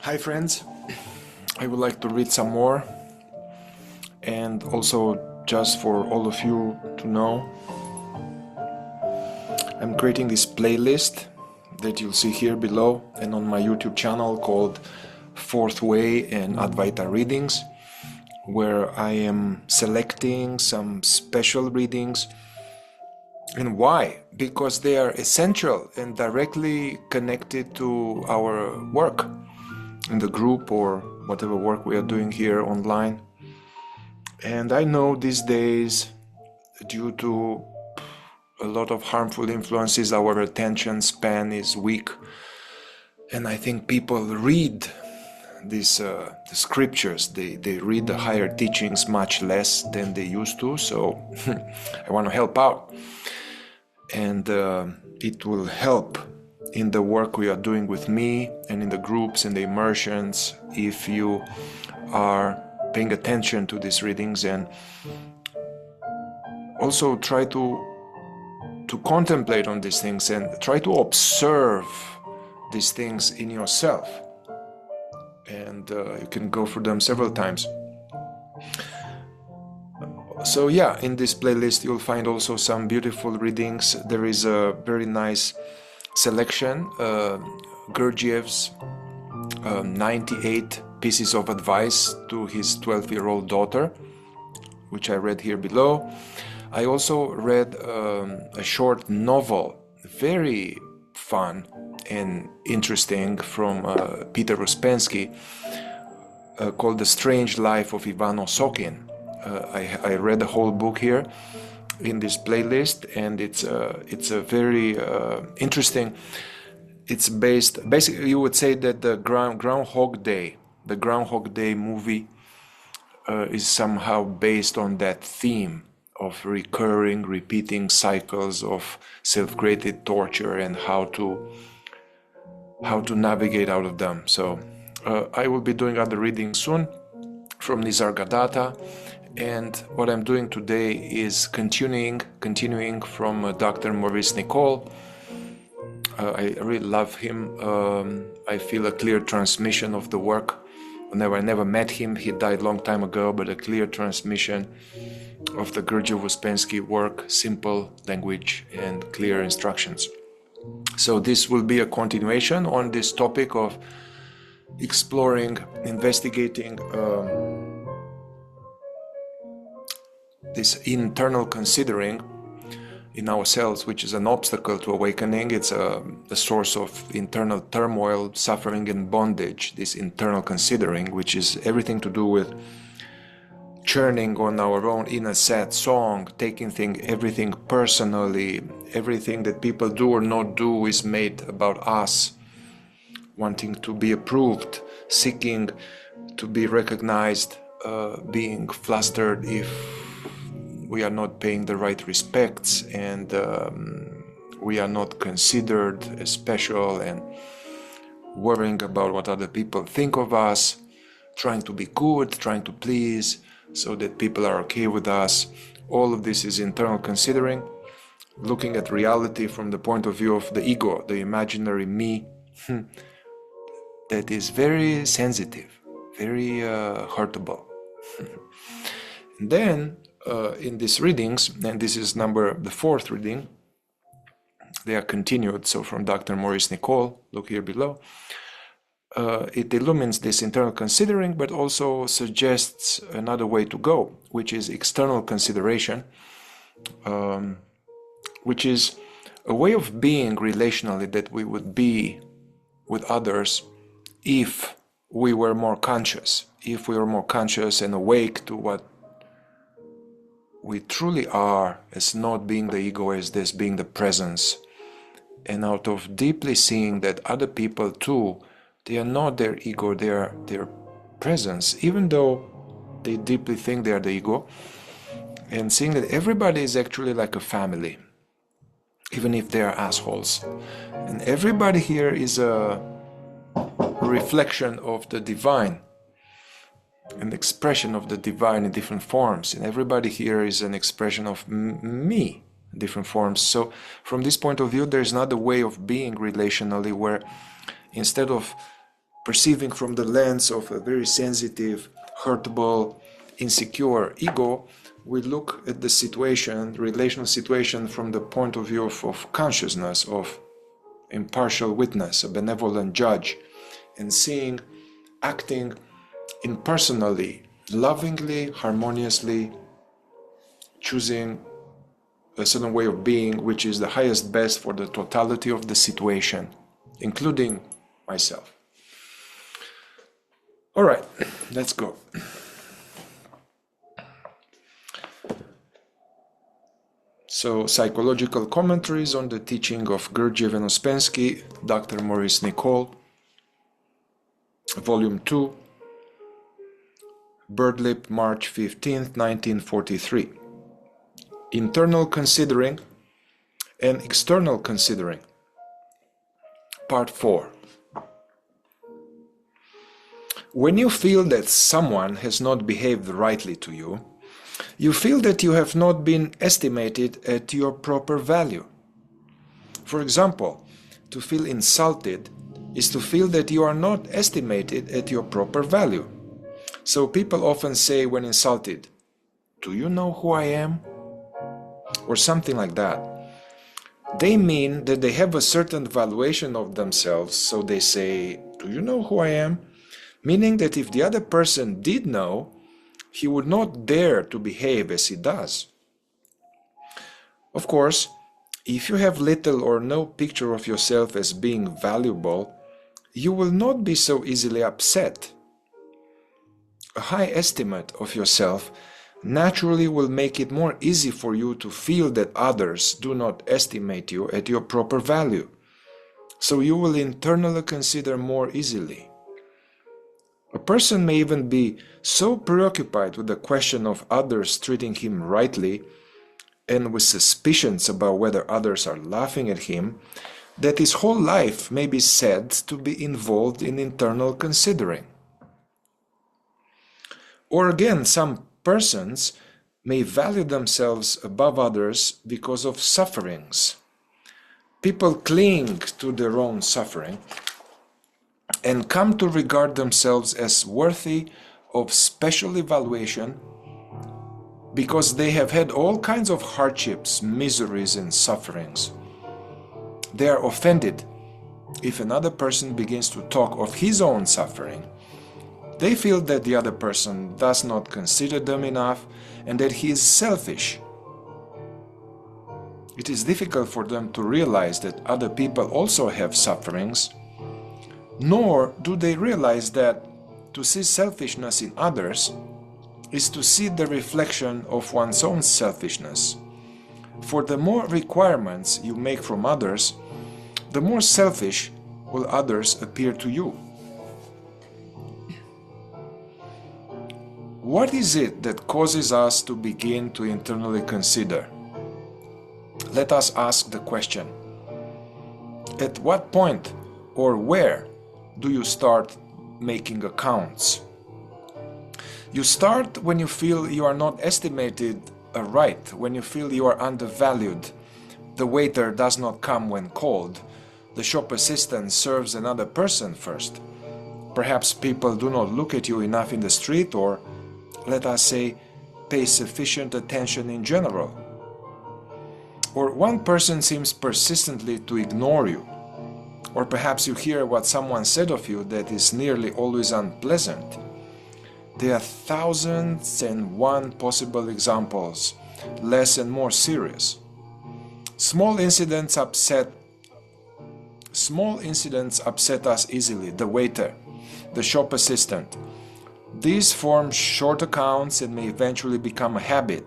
Hi friends, I would like to read some more, and also just for all of you to know, I'm creating this playlist that you'll see here below and on my YouTube channel called Fourth Way and Advaita Readings, where I am selecting some special readings. And why? Because they are essential and directly connected to our work in the group or whatever work we are doing here online. And I know these days, due to a lot of harmful influences, our attention span is weak, and I think people read these the scriptures, they read the higher teachings much less than they used to. So I want to help out, and it will help in the work we are doing with me and in the groups and the immersions if you are paying attention to these readings, and also try to contemplate on these things and try to observe these things in yourself. And you can go through them several times. So yeah, in this playlist you'll find also some beautiful readings. There is a very nice selection, Gurdjieff's 98 pieces of advice to his 12-year-old daughter, which I read here below. I also read a short novel, very fun and interesting, from Peter Uspensky, called The Strange Life of Ivan Osokin. I read the whole book here in this playlist, and it's a very interesting. It's based, basically you would say that the Groundhog Day movie is somehow based on that theme of recurring, repeating cycles of self-created torture and how to navigate out of them. So I will be doing other readings soon from Nisargadatta, and what I'm doing today is continuing from Dr. Maurice Nicoll. I really love him. I feel a clear transmission of the work. I never met him, he died a long time ago, but a clear transmission of the Gurdjieff-Uspensky work, simple language and clear instructions. So this will be a continuation on this topic of exploring, investigating this internal considering in ourselves, which is an obstacle to awakening. It's a source of internal turmoil, suffering and bondage, this internal considering, which is everything to do with churning on our own inner sad song, taking everything personally. Everything that people do or not do is made about us, wanting to be approved, seeking to be recognized, being flustered if we are not paying the right respects, and we are not considered as special, and worrying about what other people think of us, trying to be good, trying to please so that people are okay with us. All of this is internal considering, looking at reality from the point of view of the ego, the imaginary me, that is very sensitive, very hurtable. And then in these readings, and this is the fourth reading, they are continued, so from Dr. Maurice Nicoll, look here below. It illumines this internal considering, but also suggests another way to go, which is external consideration, which is a way of being relationally that we would be with others if we were more conscious, and awake to what we truly are, as not being the ego, as this being the presence, and out of deeply seeing that other people too, they are not their ego, they are their presence, even though they deeply think they are the ego, and seeing that everybody is actually like a family, even if they are assholes. And everybody here is a reflection of the divine, an expression of the divine in different forms, and everybody here is an expression of me in different forms. So from this point of view, there's another way of being relationally, where instead of perceiving from the lens of a very sensitive, hurtable, insecure ego, we look at the situation, relational situation, from the point of view of consciousness, of impartial witness, a benevolent judge, and seeing, acting impersonally, lovingly, harmoniously, choosing a certain way of being which is the highest best for the totality of the situation, including myself. All right, let's go. So, psychological commentaries on the teaching of Gurdjieff and Ouspensky, Dr. Maurice Nicoll, Volume 2, Birdlip, March 15th, 1943. Internal considering and external considering. Part 4. When you feel that someone has not behaved rightly to you, you feel that you have not been estimated at your proper value. For example, to feel insulted is to feel that you are not estimated at your proper value. So people often say when insulted, "Do you know who I am?" or something like that. They mean that they have a certain valuation of themselves, so they say, "Do you know who I am?" Meaning that if the other person did know, he would not dare to behave as he does. Of course, if you have little or no picture of yourself as being valuable, you will not be so easily upset. A high estimate of yourself naturally will make it more easy for you to feel that others do not estimate you at your proper value, so you will internally consider more easily. A person may even be so preoccupied with the question of others treating him rightly and with suspicions about whether others are laughing at him that his whole life may be said to be involved in internal considering. Or again, some persons may value themselves above others because of sufferings. People cling to their own suffering and come to regard themselves as worthy of special evaluation because they have had all kinds of hardships, miseries, and sufferings. They are offended if another person begins to talk of his own suffering. They feel that the other person does not consider them enough and that he is selfish. It is difficult for them to realize that other people also have sufferings, nor do they realize that to see selfishness in others is to see the reflection of one's own selfishness. For the more requirements you make from others, the more selfish will others appear to you. What is it that causes us to begin to internally consider? Let us ask the question: at what point or where do you start making accounts? You start when you feel you are not estimated aright, when you feel you are undervalued, the waiter does not come when called, the shop assistant serves another person first. Perhaps people do not look at you enough in the street, or, let us say, pay sufficient attention in general. Or one person seems persistently to ignore you. Or perhaps you hear what someone said of you that is nearly always unpleasant. There are thousands and one possible examples, less and more serious. Small incidents upset us easily, the waiter, the shop assistant. These form short accounts and may eventually become a habit.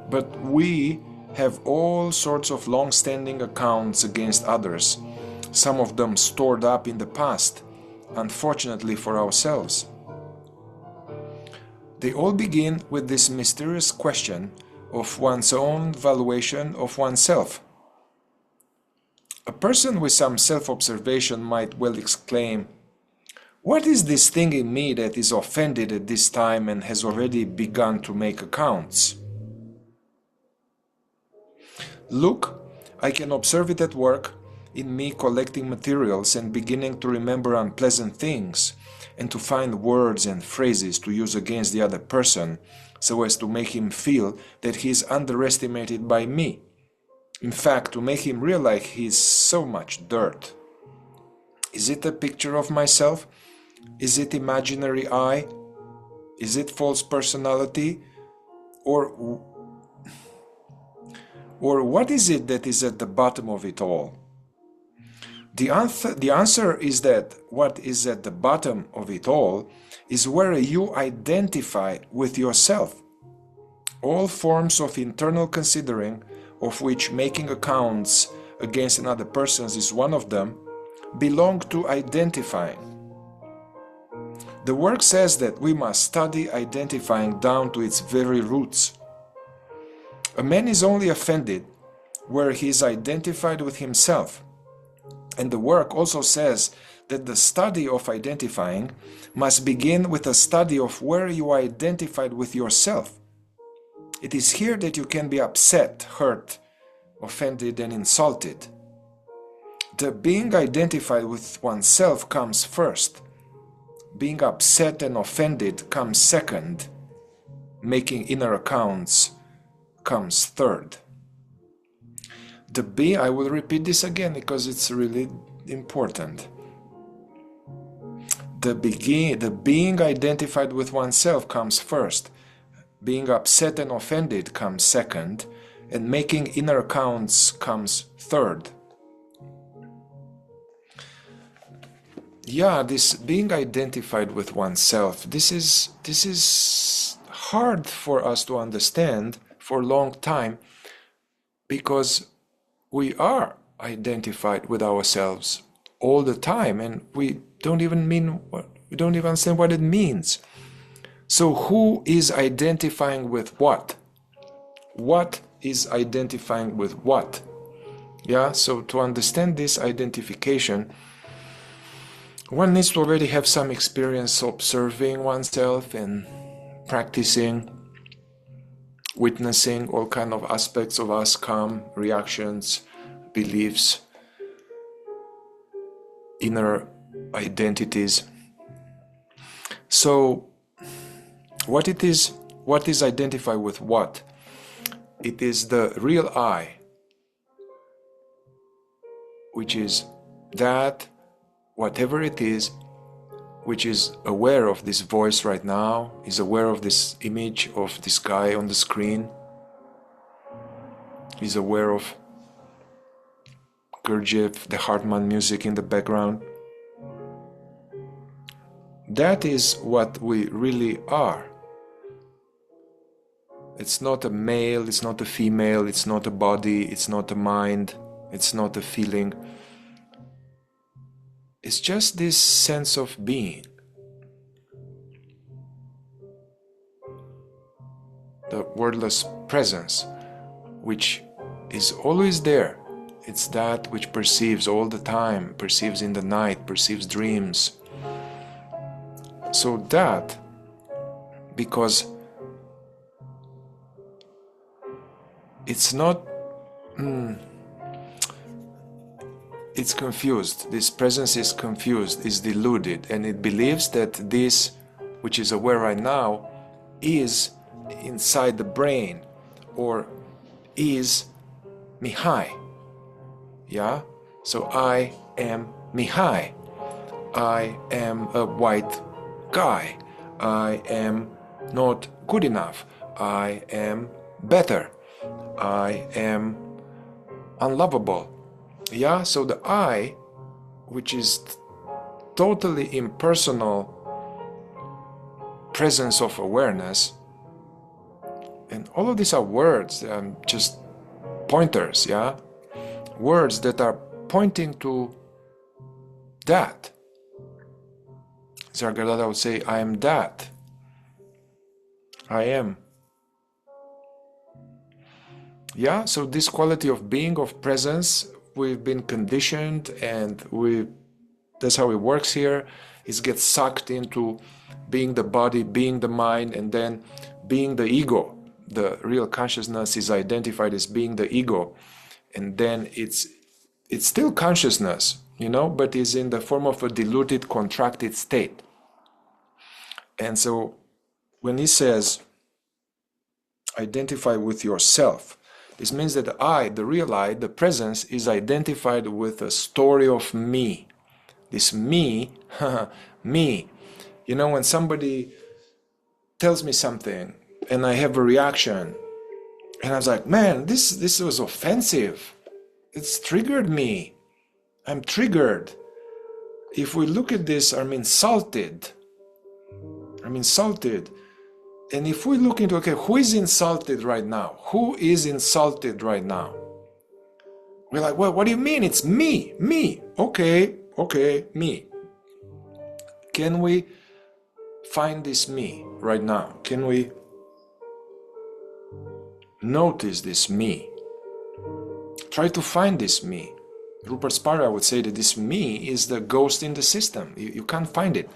But we have all sorts of long-standing accounts against others, some of them stored up in the past, unfortunately for ourselves. They all begin with this mysterious question of one's own valuation of oneself. A person with some self-observation might well exclaim, "What is this thing in me that is offended at this time and has already begun to make accounts? Look, I can observe it at work, in me collecting materials and beginning to remember unpleasant things and to find words and phrases to use against the other person so as to make him feel that he is underestimated by me. In fact, to make him realize he is so much dirt. Is it a picture of myself? Is it imaginary I? Is it false personality? Or what is it that is at the bottom of it all? The answer is that what is at the bottom of it all is where you identify with yourself. All forms of internal considering, of which making accounts against another person is one of them, belong to identifying. The work says that we must study identifying down to its very roots. A man is only offended where he is identified with himself. And the work also says that the study of identifying must begin with a study of where you are identified with yourself. It is here that you can be upset, hurt, offended, and insulted. The being identified with oneself comes first. Being upset and offended comes second. Making inner accounts comes third. I will repeat this again because it's really important. The being identified with oneself comes first. Being upset and offended comes second. And making inner accounts comes third. Yeah, this being identified with oneself, this is hard for us to understand for a long time because we are identified with ourselves all the time, and we don't even understand what it means. So who is identifying with what? What is identifying with what? Yeah, so to understand this identification, one needs to already have some experience observing oneself and practicing, witnessing all kind of aspects of us come, reactions, beliefs, inner identities. So what is identified with what? It is the real I, which is that whatever it is, which is aware of this voice right now, is aware of this image of this guy on the screen, is aware of Gurdjieff, the Hartman music in the background. That is what we really are. It's not a male, it's not a female, it's not a body, it's not a mind, it's not a feeling. It's just this sense of being. The wordless presence, which is always there. It's that which perceives all the time, perceives in the night, perceives dreams. So that, because it's not, it's confused. This presence is confused, is deluded, and it believes that this, which is aware right now, is inside the brain, or is Mihai. Yeah? So I am Mihai. I am a white guy. I am not good enough. I am better. I am unlovable. Yeah, so the I, which is totally impersonal presence of awareness, and all of these are words, just pointers, yeah? Words that are pointing to that. Zargadada would say, I am that. I am. Yeah, so this quality of being, of presence, we've been conditioned, and that's how it works here. It gets sucked into being the body, being the mind, and then being the ego. The real consciousness is identified as being the ego, and then it's it's still consciousness, you know, but is in the form of a diluted, contracted state. And so when he says, identify with yourself, this means that I, the real I, the presence, is identified with a story of me. This me, me. You know, when somebody tells me something and I have a reaction, and I was like, man, this was offensive. It's triggered me. I'm triggered. If we look at this, I'm insulted. I'm insulted. And if we look into, okay, who is insulted right now? Who is insulted right now? We're like, well, what do you mean? It's me, me. Okay, me. Can we find this me right now? Can we notice this me? Try to find this me. Rupert Sparrow would say that this me is the ghost in the system. You can't find it.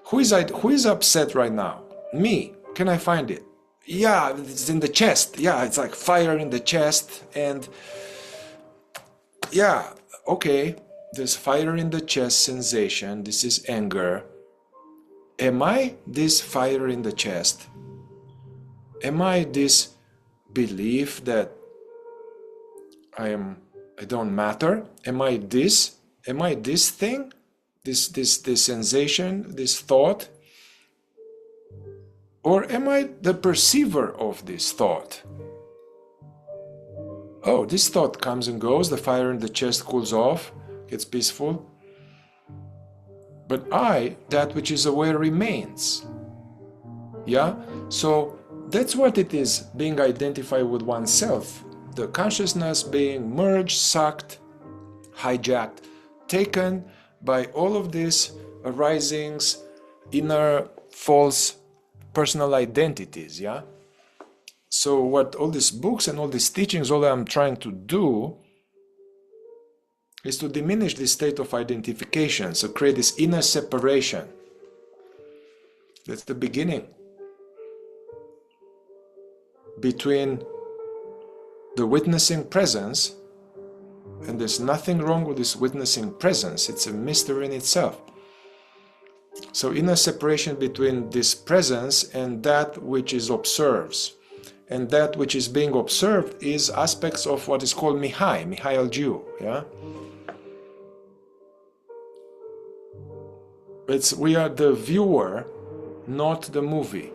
Who is upset right now? Me. Can I find it? Yeah, it's in the chest. Yeah, it's like fire in the chest. And yeah, okay, there's fire in the chest sensation. This is anger. Am I this fire in the chest? Am I this belief that I don't matter? Am I this thing? This sensation, this thought? Or am I the perceiver of this thought? Oh, this thought comes and goes, the fire in the chest cools off, gets peaceful. But I, that which is aware, remains. Yeah? So that's what it is, being identified with oneself. The consciousness being merged, sucked, hijacked, taken by all of these arisings, inner false personal identities, yeah? So what all these books and all these teachings, all I'm trying to do is to diminish this state of identification, so create this inner separation. That's the beginning. Between the witnessing presence, and there's nothing wrong with this witnessing presence, it's a mystery in itself. So inner separation between this presence and that which is observes. And that which is being observed is aspects of what is called Mihai Algiu, yeah? We are the viewer, not the movie.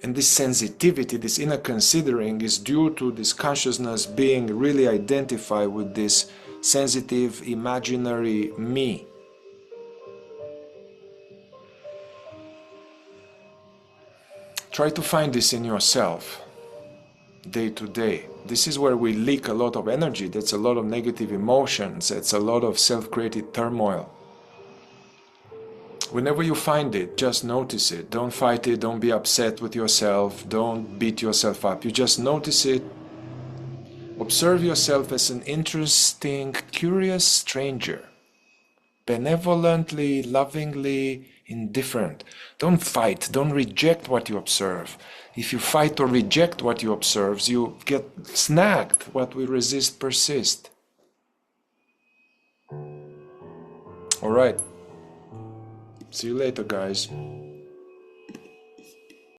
And this sensitivity, this inner considering is due to this consciousness being really identified with this sensitive, imaginary me. Try to find this in yourself, day to day. This is where we leak a lot of energy. That's a lot of negative emotions. It's a lot of self-created turmoil. Whenever you find it, just notice it. Don't fight it. Don't be upset with yourself. Don't beat yourself up. You just notice it. Observe yourself as an interesting, curious stranger. Benevolently, lovingly, indifferent. Don't fight. Don't reject what you observe. If you fight or reject what you observe, you get snagged. What we resist persists. All right. See you later, guys.